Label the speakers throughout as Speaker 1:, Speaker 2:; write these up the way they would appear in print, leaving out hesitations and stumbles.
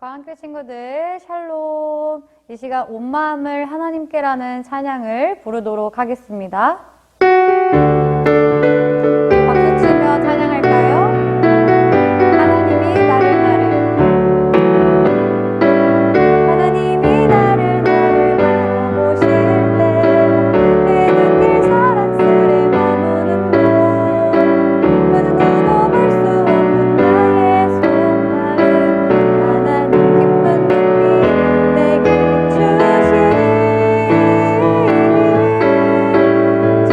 Speaker 1: 과학교 친구들 샬롬. 이 시간 온 마음을 하나님께라는 찬양을 부르도록 하겠습니다. 박수 치며 찬양할까요? 하나님이 나를 바라보실 때 내 눈길 사랑스레 머무는 곳 그 누구도 볼 수 없는 나의 속마음 하나님 기쁜 눈빛 내게 비추신 주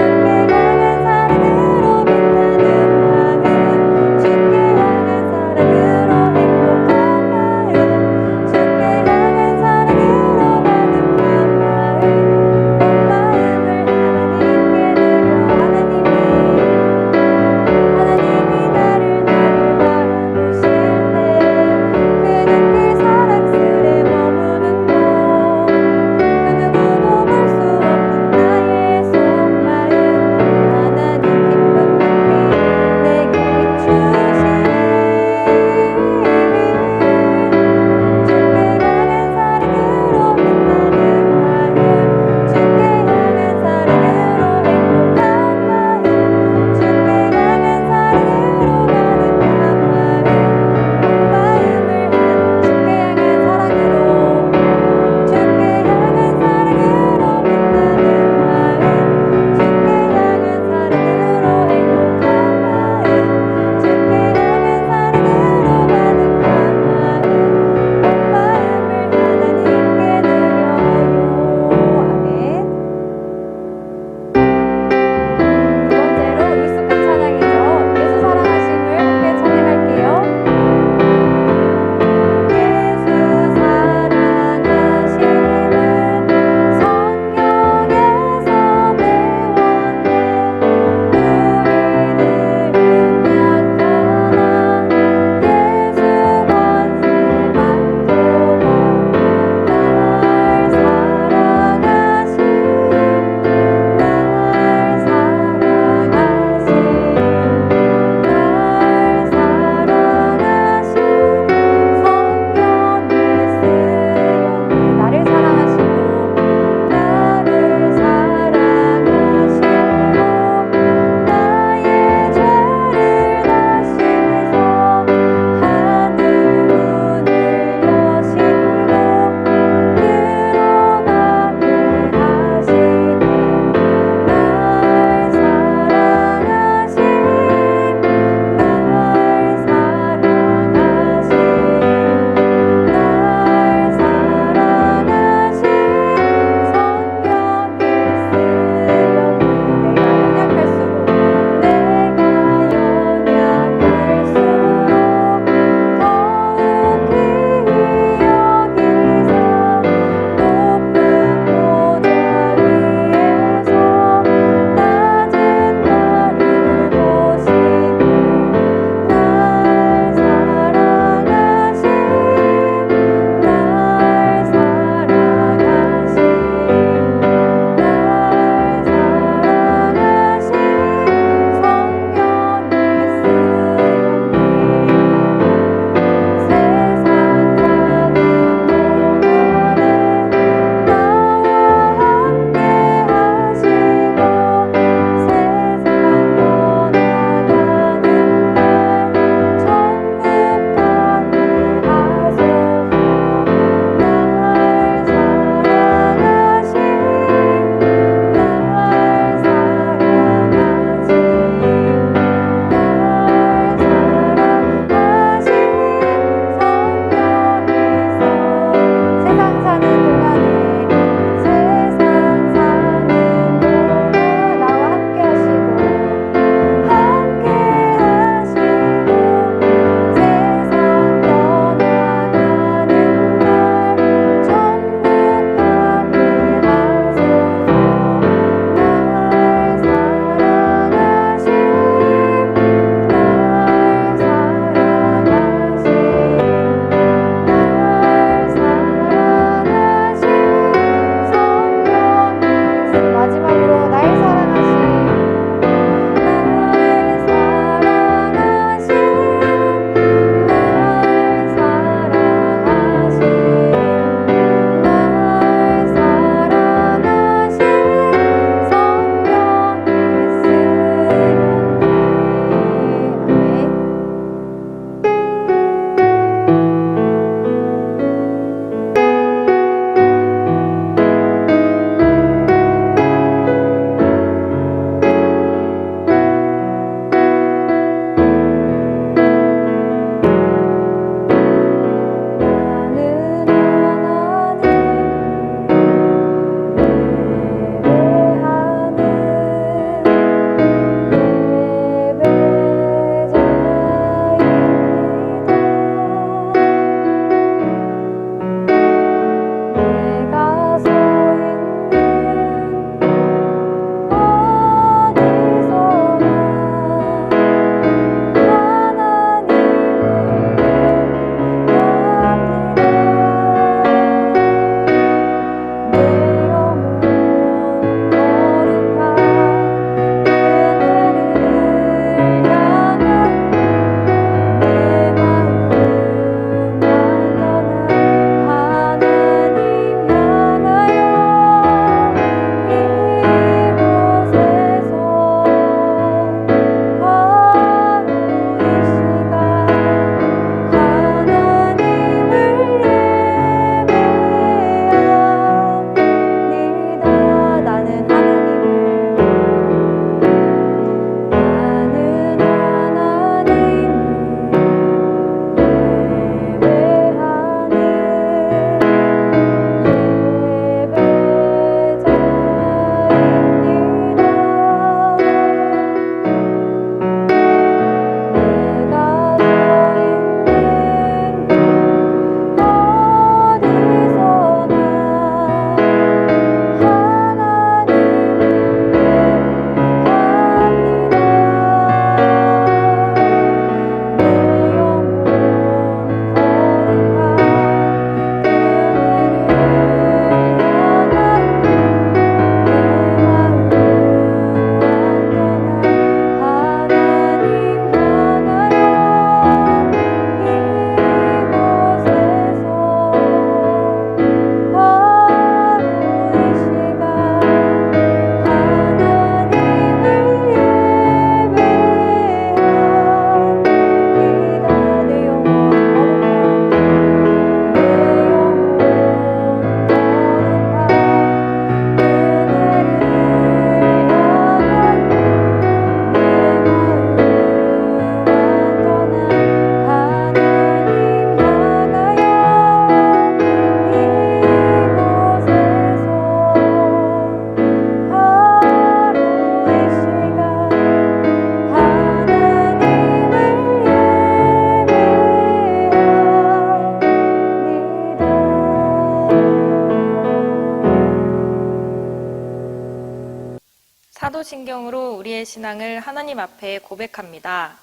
Speaker 2: 우리의 신앙을 하나님 앞에 고백합니다.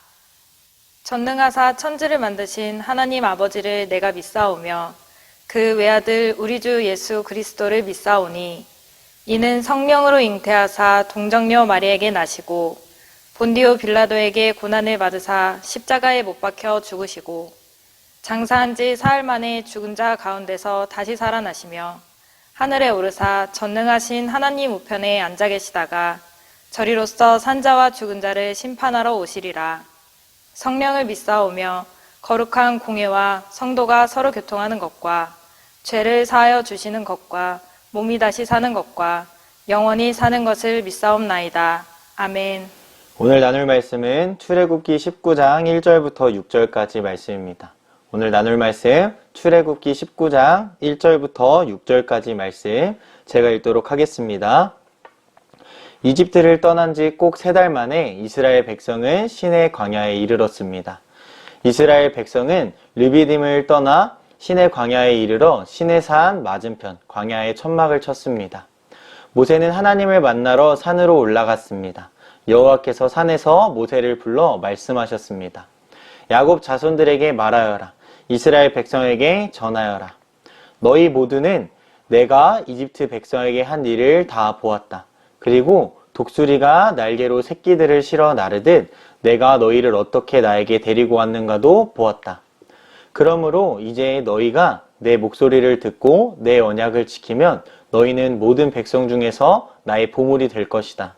Speaker 2: 전능하사 천지를 만드신 하나님 아버지를 내가 믿사오며 그 외아들 우리 주 예수 그리스도를 믿사오니 이는 성령으로 잉태하사 동정녀 마리에게 나시고 본디오 빌라도에게 고난을 받으사 십자가에 못 박혀 죽으시고 장사한 지 사흘 만에 죽은 자 가운데서 다시 살아나시며 하늘에 오르사 전능하신 하나님 우편에 앉아 계시다가 저리로서 산자와 죽은 자를 심판하러 오시리라. 성령을 믿사오며 거룩한 공예와 성도가 서로 교통하는 것과 죄를 사하여 주시는 것과 몸이 다시 사는 것과 영원히 사는 것을 믿사옵나이다. 아멘.
Speaker 3: 오늘 나눌 말씀은 출애굽기 19장 1절부터 6절까지 말씀입니다. 오늘 나눌 말씀 출애굽기 19장 1절부터 6절까지 말씀 제가 읽도록 하겠습니다. 이집트를 떠난 지 꼭 3달 만에 이스라엘 백성은 시내 광야에 이르렀습니다. 이스라엘 백성은 르비딤을 떠나 시내 광야에 이르러 시내산 맞은편 광야에 천막을 쳤습니다. 모세는 하나님을 만나러 산으로 올라갔습니다. 여호와께서 산에서 모세를 불러 말씀하셨습니다. 야곱 자손들에게 말하여라. 이스라엘 백성에게 전하여라. 너희 모두는 내가 이집트 백성에게 한 일을 다 보았다. 그리고 독수리가 날개로 새끼들을 실어 나르듯 내가 너희를 어떻게 나에게 데리고 왔는가도 보았다. 그러므로 이제 너희가 내 목소리를 듣고 내 언약을 지키면 너희는 모든 백성 중에서 나의 보물이 될 것이다.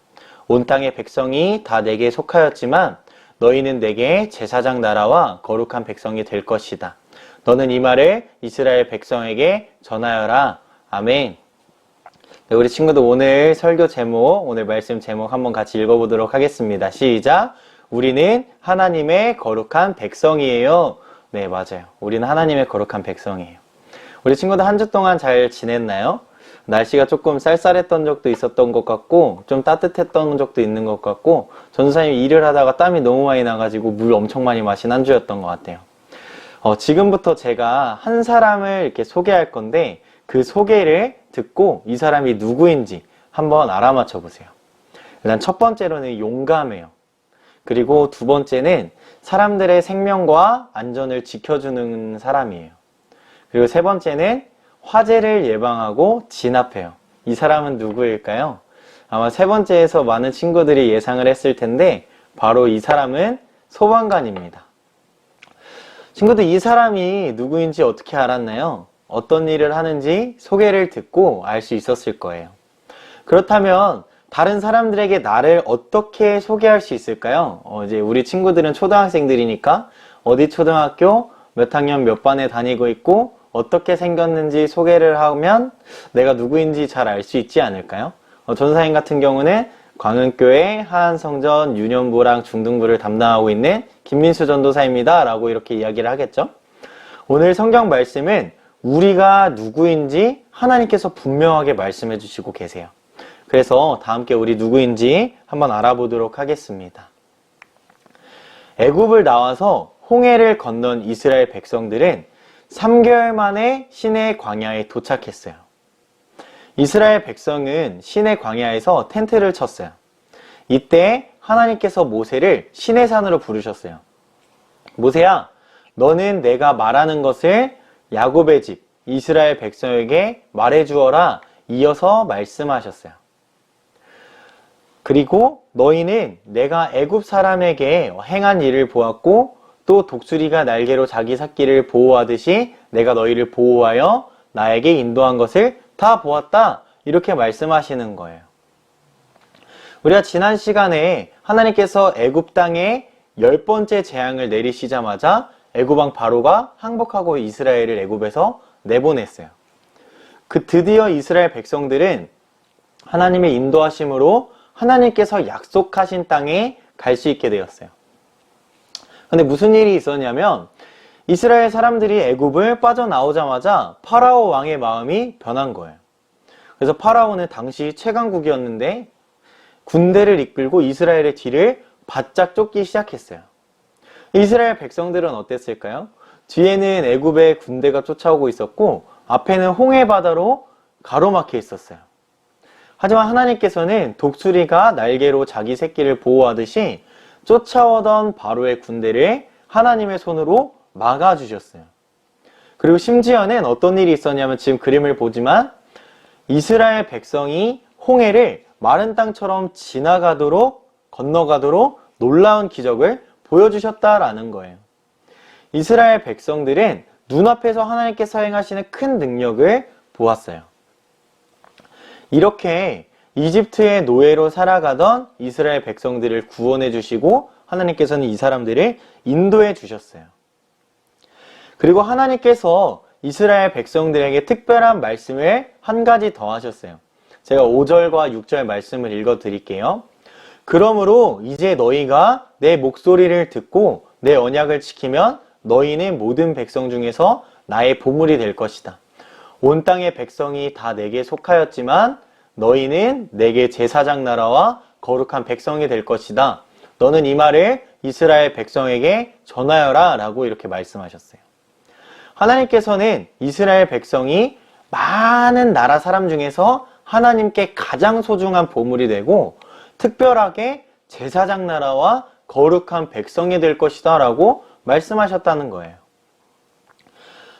Speaker 3: 온 땅의 백성이 다 내게 속하였지만 너희는 내게 제사장 나라와 거룩한 백성이 될 것이다. 너는 이 말을 이스라엘 백성에게 전하여라. 아멘. 네, 우리 친구들 오늘 설교 제목, 오늘 말씀 제목 한번 같이 읽어보도록 하겠습니다. 시작! 우리는 하나님의 거룩한 백성이에요. 네, 맞아요. 우리는 하나님의 거룩한 백성이에요. 우리 친구들 한 주 동안 잘 지냈나요? 날씨가 조금 쌀쌀했던 적도 있었던 것 같고 좀 따뜻했던 적도 있는 것 같고 전도사님 일을 하다가 땀이 너무 많이 나가지고 물 엄청 많이 마신 한 주였던 것 같아요. 지금부터 제가 한 사람을 이렇게 소개할 건데 그 소개를 듣고 이 사람이 누구인지 한번 알아맞혀 보세요. 일단 첫 번째로는 용감해요. 그리고 두 번째는 사람들의 생명과 안전을 지켜주는 사람이에요. 그리고 세 번째는 화재를 예방하고 진압해요. 이 사람은 누구일까요? 아마 세 번째에서 많은 친구들이 예상을 했을 텐데 바로 이 사람은 소방관입니다. 친구들 이 사람이 누구인지 어떻게 알았나요? 어떤 일을 하는지 소개를 듣고 알 수 있었을 거예요. 그렇다면 다른 사람들에게 나를 어떻게 소개할 수 있을까요? 이제 우리 친구들은 초등학생들이니까 어디 초등학교 몇 학년 몇 반에 다니고 있고 어떻게 생겼는지 소개를 하면 내가 누구인지 잘 알 수 있지 않을까요? 전사님 같은 경우는 광흥교회 하안성전 유년부랑 중등부를 담당하고 있는 김민수 전도사입니다 라고 이렇게 이야기를 하겠죠. 오늘 성경 말씀은 우리가 누구인지 하나님께서 분명하게 말씀해 주시고 계세요. 그래서 다 함께 우리 누구인지 한번 알아보도록 하겠습니다. 애굽을 나와서 홍해를 건넌 이스라엘 백성들은 3개월 만에 시내 광야에 도착했어요. 이스라엘 백성은 시내 광야에서 텐트를 쳤어요. 이때 하나님께서 모세를 시내산으로 부르셨어요. 모세야, 너는 내가 말하는 것을 야곱의 집 이스라엘 백성에게 말해주어라. 이어서 말씀하셨어요. 그리고 너희는 내가 애굽 사람에게 행한 일을 보았고 또 독수리가 날개로 자기 새끼를 보호하듯이 내가 너희를 보호하여 나에게 인도한 것을 다 보았다. 이렇게 말씀하시는 거예요. 우리가 지난 시간에 하나님께서 애굽 땅에 10번째 재앙을 내리시자마자 애굽 왕 바로가 항복하고 이스라엘을 애굽에서 내보냈어요. 드디어 이스라엘 백성들은 하나님의 인도하심으로 하나님께서 약속하신 땅에 갈 수 있게 되었어요. 근데 무슨 일이 있었냐면 이스라엘 사람들이 애굽을 빠져나오자마자 파라오 왕의 마음이 변한 거예요. 그래서 파라오는 당시 최강국이었는데 군대를 이끌고 이스라엘의 뒤를 바짝 쫓기 시작했어요. 이스라엘 백성들은 어땠을까요? 뒤에는 애굽의 군대가 쫓아오고 있었고 앞에는 홍해 바다로 가로막혀 있었어요. 하지만 하나님께서는 독수리가 날개로 자기 새끼를 보호하듯이 쫓아오던 바로의 군대를 하나님의 손으로 막아주셨어요. 그리고 심지어는 어떤 일이 있었냐면 지금 그림을 보지만 이스라엘 백성이 홍해를 마른 땅처럼 건너가도록 놀라운 기적을 보여주셨다라는 거예요. 이스라엘 백성들은 눈앞에서 하나님께서 행하시는 큰 능력을 보았어요. 이렇게 이집트의 노예로 살아가던 이스라엘 백성들을 구원해 주시고 하나님께서는 이 사람들을 인도해 주셨어요. 그리고 하나님께서 이스라엘 백성들에게 특별한 말씀을 한 가지 더 하셨어요. 제가 5절과 6절 말씀을 읽어 드릴게요. 그러므로 이제 너희가 내 목소리를 듣고 내 언약을 지키면 너희는 모든 백성 중에서 나의 보물이 될 것이다. 온 땅의 백성이 다 내게 속하였지만 너희는 내게 제사장 나라와 거룩한 백성이 될 것이다. 너는 이 말을 이스라엘 백성에게 전하여라 라고 이렇게 말씀하셨어요. 하나님께서는 이스라엘 백성이 많은 나라 사람 중에서 하나님께 가장 소중한 보물이 되고 특별하게 제사장 나라와 거룩한 백성이 될 것이다 라고 말씀하셨다는 거예요.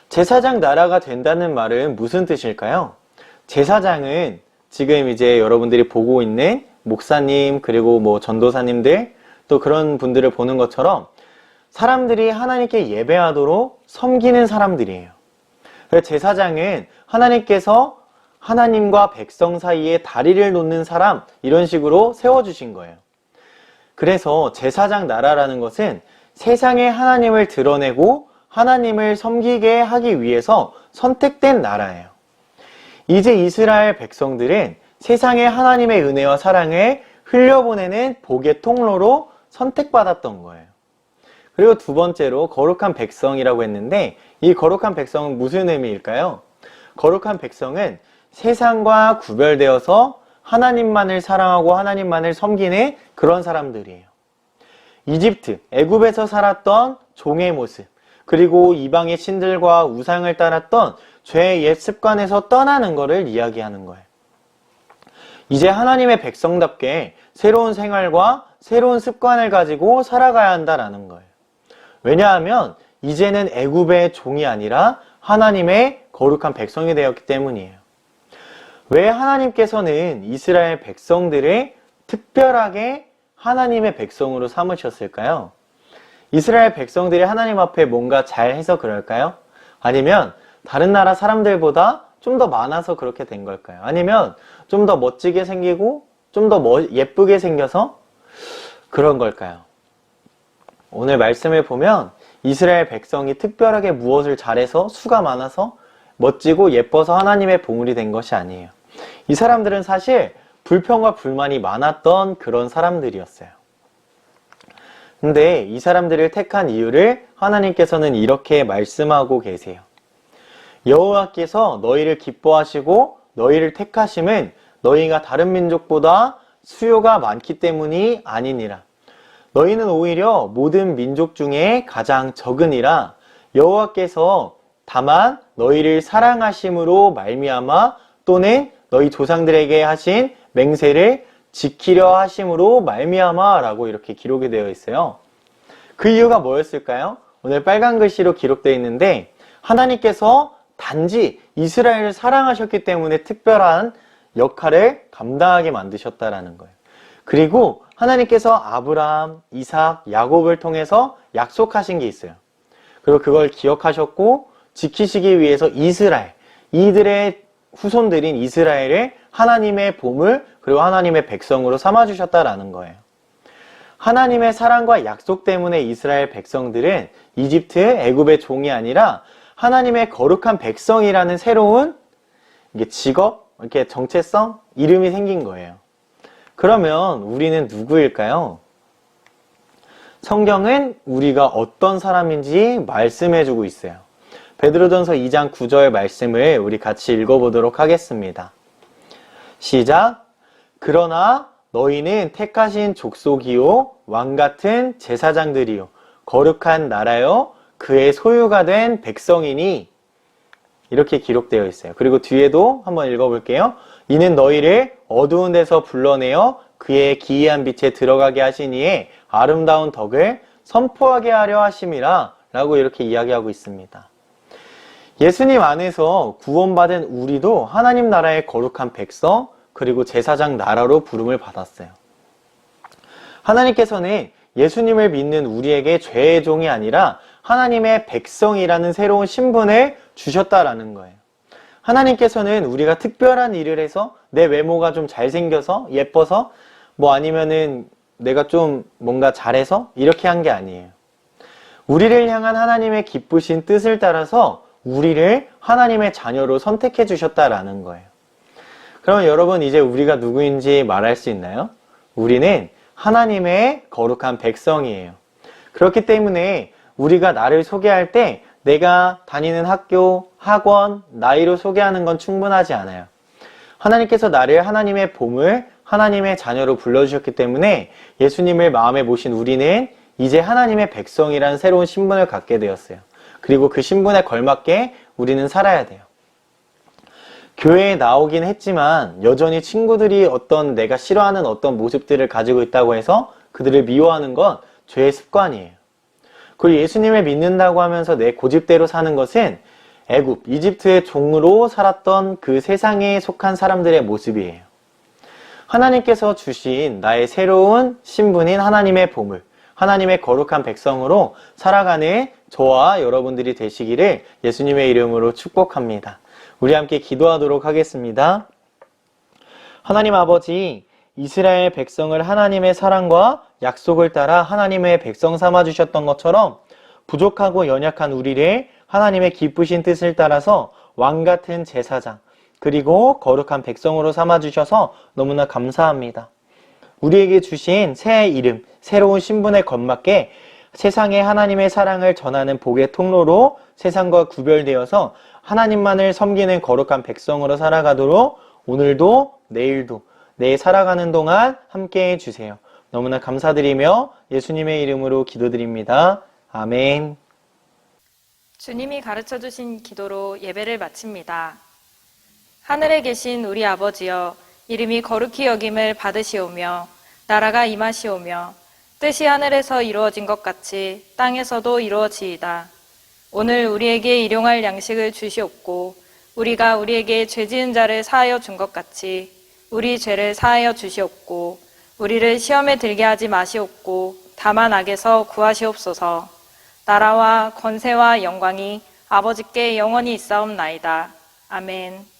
Speaker 3: 제사장 나라가 된다는 말은 무슨 뜻일까요? 제사장은 지금 이제 여러분들이 보고 있는 목사님 그리고 뭐 전도사님들 또 그런 분들을 보는 것처럼 사람들이 하나님께 예배하도록 섬기는 사람들이에요. 그래서 제사장은 하나님께서 하나님과 백성 사이에 다리를 놓는 사람 이런 식으로 세워주신 거예요. 그래서 제사장 나라라는 것은 세상에 하나님을 드러내고 하나님을 섬기게 하기 위해서 선택된 나라예요. 이제 이스라엘 백성들은 세상에 하나님의 은혜와 사랑을 흘려보내는 복의 통로로 선택받았던 거예요. 그리고 두 번째로 거룩한 백성이라고 했는데 이 거룩한 백성은 무슨 의미일까요? 거룩한 백성은 세상과 구별되어서 하나님만을 사랑하고 하나님만을 섬기는 그런 사람들이에요. 이집트, 애굽에서 살았던 종의 모습, 그리고 이방의 신들과 우상을 따랐던 죄의 옛 습관에서 떠나는 것을 이야기하는 거예요. 이제 하나님의 백성답게 새로운 생활과 새로운 습관을 가지고 살아가야 한다라는 거예요. 왜냐하면 이제는 애굽의 종이 아니라 하나님의 거룩한 백성이 되었기 때문이에요. 왜 하나님께서는 이스라엘 백성들을 특별하게 하나님의 백성으로 삼으셨을까요? 이스라엘 백성들이 하나님 앞에 뭔가 잘해서 그럴까요? 아니면 다른 나라 사람들보다 좀 더 많아서 그렇게 된 걸까요? 아니면 좀 더 멋지게 생기고 좀 더 예쁘게 생겨서 그런 걸까요? 오늘 말씀을 보면 이스라엘 백성이 특별하게 무엇을 잘해서 수가 많아서 멋지고 예뻐서 하나님의 보물이 된 것이 아니에요. 이 사람들은 사실 불평과 불만이 많았던 그런 사람들이었어요. 근데 이 사람들을 택한 이유를 하나님께서는 이렇게 말씀하고 계세요. 여호와께서 너희를 기뻐하시고 너희를 택하심은 너희가 다른 민족보다 수요가 많기 때문이 아니니라. 너희는 오히려 모든 민족 중에 가장 적으니라. 여호와께서 다만 너희를 사랑하심으로 말미암아 또는 너희 조상들에게 하신 맹세를 지키려 하심으로 말미암아 라고 이렇게 기록이 되어 있어요. 그 이유가 뭐였을까요? 오늘 빨간 글씨로 기록되어 있는데 하나님께서 단지 이스라엘을 사랑하셨기 때문에 특별한 역할을 감당하게 만드셨다라는 거예요. 그리고 하나님께서 아브라함, 이삭, 야곱을 통해서 약속하신 게 있어요. 그리고 그걸 기억하셨고 지키시기 위해서 이들의 후손들인 이스라엘을 하나님의 보물 그리고 하나님의 백성으로 삼아주셨다라는 거예요. 하나님의 사랑과 약속 때문에 이스라엘 백성들은 이집트, 애굽의 종이 아니라 하나님의 거룩한 백성이라는 새로운 직업, 이렇게 정체성, 이름이 생긴 거예요. 그러면 우리는 누구일까요? 성경은 우리가 어떤 사람인지 말씀해주고 있어요. 베드로전서 2장 9절 말씀을 우리 같이 읽어보도록 하겠습니다. 시작! 그러나 너희는 택하신 족속이요 왕같은 제사장들이요 거룩한 나라요 그의 소유가 된 백성이니 이렇게 기록되어 있어요. 그리고 뒤에도 한번 읽어볼게요. 이는 너희를 어두운 데서 불러내어 그의 기이한 빛에 들어가게 하시니에 아름다운 덕을 선포하게 하려 하심이라 라고 이렇게 이야기하고 있습니다. 예수님 안에서 구원받은 우리도 하나님 나라의 거룩한 백성 그리고 제사장 나라로 부름을 받았어요. 하나님께서는 예수님을 믿는 우리에게 죄의 종이 아니라 하나님의 백성이라는 새로운 신분을 주셨다라는 거예요. 하나님께서는 우리가 특별한 일을 해서 내 외모가 좀 잘생겨서 예뻐서 뭐 아니면은 내가 좀 뭔가 잘해서 이렇게 한 게 아니에요. 우리를 향한 하나님의 기쁘신 뜻을 따라서 우리를 하나님의 자녀로 선택해 주셨다라는 거예요. 그럼 여러분 이제 우리가 누구인지 말할 수 있나요? 우리는 하나님의 거룩한 백성이에요. 그렇기 때문에 우리가 나를 소개할 때 내가 다니는 학교, 학원, 나이로 소개하는 건 충분하지 않아요. 하나님께서 나를 하나님의 보물, 하나님의 자녀로 불러주셨기 때문에 예수님을 마음에 모신 우리는 이제 하나님의 백성이라는 새로운 신분을 갖게 되었어요. 그리고 그 신분에 걸맞게 우리는 살아야 돼요. 교회에 나오긴 했지만 여전히 친구들이 어떤 내가 싫어하는 어떤 모습들을 가지고 있다고 해서 그들을 미워하는 건 죄의 습관이에요. 그리고 예수님을 믿는다고 하면서 내 고집대로 사는 것은 애굽, 이집트의 종으로 살았던 그 세상에 속한 사람들의 모습이에요. 하나님께서 주신 나의 새로운 신분인 하나님의 보물, 하나님의 거룩한 백성으로 살아가는 저와 여러분들이 되시기를 예수님의 이름으로 축복합니다. 우리 함께 기도하도록 하겠습니다. 하나님 아버지, 이스라엘 백성을 하나님의 사랑과 약속을 따라 하나님의 백성 삼아주셨던 것처럼 부족하고 연약한 우리를 하나님의 기쁘신 뜻을 따라서 왕같은 제사장 그리고 거룩한 백성으로 삼아주셔서 너무나 감사합니다. 우리에게 주신 새 이름, 새로운 신분에 걸맞게 세상에 하나님의 사랑을 전하는 복의 통로로 세상과 구별되어서 하나님만을 섬기는 거룩한 백성으로 살아가도록 오늘도 내일도 내 살아가는 동안 함께 해주세요. 너무나 감사드리며 예수님의 이름으로 기도드립니다. 아멘.
Speaker 2: 주님이 가르쳐 주신 기도로 예배를 마칩니다. 하늘에 계신 우리 아버지여, 이름이 거룩히 여김을 받으시오며 나라가 임하시오며 뜻이 하늘에서 이루어진 것 같이 땅에서도 이루어지이다. 오늘 우리에게 일용할 양식을 주시옵고 우리가 우리에게 죄 지은 자를 사하여 준 것 같이 우리 죄를 사하여 주시옵고 우리를 시험에 들게 하지 마시옵고 다만 악에서 구하시옵소서. 나라와 권세와 영광이 아버지께 영원히 있사옵나이다. 아멘.